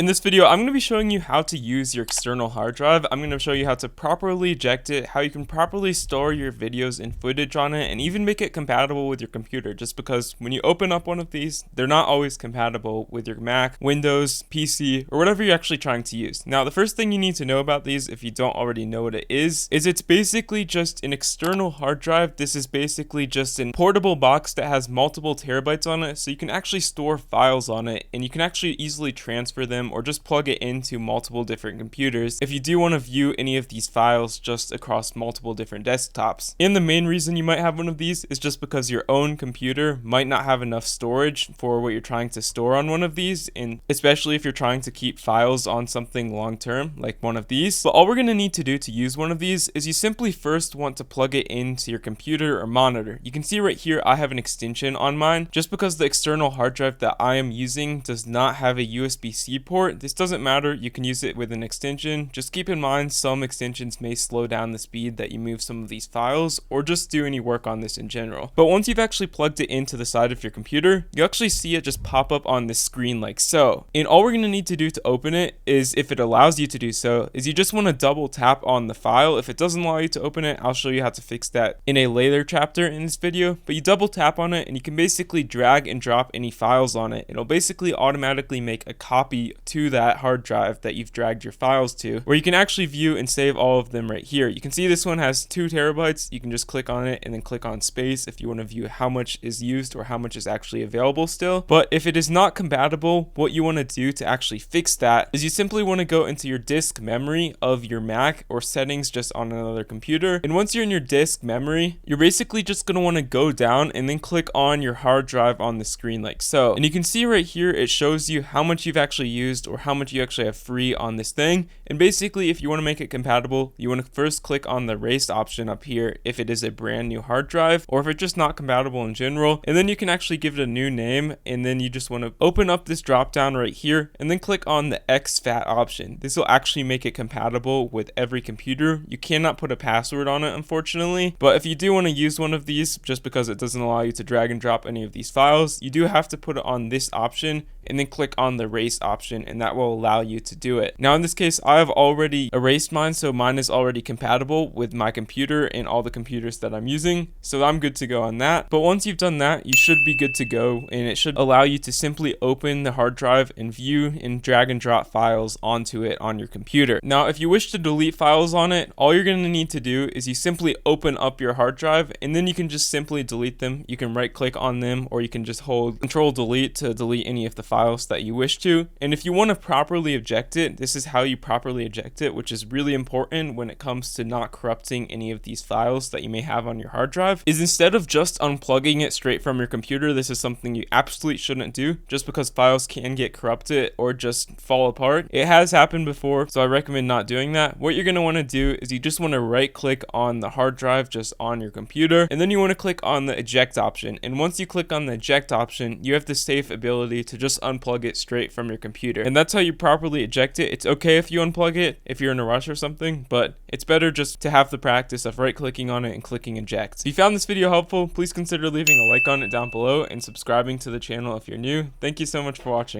In this video, I'm going to be showing you how to use your external hard drive. I'm going to show you how to properly eject it, how you can properly store your videos and footage on it, and even make it compatible with your computer, just because when you open up one of these, they're not always compatible with your Mac, Windows, PC, or whatever you're actually trying to use. Now, the first thing you need to know about these, if you don't already know what it is it's basically just an external hard drive. This is basically just a portable box that has multiple terabytes on it, so you can actually store files on it, and you can actually easily transfer them or just plug it into multiple different computers if you do want to view any of these files just across multiple different desktops. And the main reason you might have one of these is just because your own computer might not have enough storage for what you're trying to store on one of these, and especially if you're trying to keep files on something long term like one of these. But all we're going to need to do to use one of these is you simply first want to plug it into your computer or monitor. You can see right here I have an extension on mine just because the external hard drive that I am using does not have a USB-C port. This doesn't matter, you can use it with an extension. Just keep in mind some extensions may slow down the speed that you move some of these files or just do any work on this in general. But once you've actually plugged it into the side of your computer, you actually see it just pop up on this screen like so. And all we're going to need to do to open it is, if it allows you to do so, is you just want to double tap on the file. If it doesn't allow you to open it, I'll show you how to fix that in a later chapter in this video. But you double tap on it and you can basically drag and drop any files on it. It'll basically automatically make a copy to that hard drive that you've dragged your files to, where you can actually view and save all of them right here. You can see this one has 2 terabytes. You can just click on it and then click on space if you want to view how much is used or how much is actually available still. But if it is not compatible, what you want to do to actually fix that is you simply want to go into your disk memory of your Mac or settings just on another computer. And once you're in your disk memory, you're basically just going to want to go down and then click on your hard drive on the screen like so. And you can see right here it shows you how much you've actually used or how much you actually have free on this thing. And basically, if you want to make it compatible, you want to first click on the erase option up here if it is a brand new hard drive or if it's just not compatible in general, and then you can actually give it a new name. And then you just want to open up this drop down right here and then click on the exFAT option. This will actually make it compatible with every computer. You cannot put a password on it, unfortunately, but if you do want to use one of these, just because it doesn't allow you to drag and drop any of these files, you do have to put it on this option and then click on the erase option, and that will allow you to do it. Now in this case, I have already erased mine, so mine is already compatible with my computer and all the computers that I'm using, so I'm good to go on that. But once you've done that, you should be good to go, and it should allow you to simply open the hard drive and view and drag and drop files onto it on your computer. Now if you wish to delete files on it, all you're going to need to do is you simply open up your hard drive and then you can just simply delete them. You can right click on them or you can just hold Control Delete to delete any of the files that you wish to. And if you want to properly eject it, this is how you properly eject it, which is really important when it comes to not corrupting any of these files that you may have on your hard drive, is instead of just unplugging it straight from your computer, this is something you absolutely shouldn't do just because files can get corrupted or just fall apart. It has happened before, so I recommend not doing that. What you're going to want to do is you just want to right click on the hard drive just on your computer, and then you want to click on the eject option. And once you click on the eject option, you have the safe ability to just unplug it straight from your computer, and that's how you properly eject it. It's okay if you unplug it if you're in a rush or something, but it's better just to have the practice of right clicking on it and clicking eject. If you found this video helpful, please consider leaving a like on it down below and subscribing to the channel if you're new. Thank you so much for watching.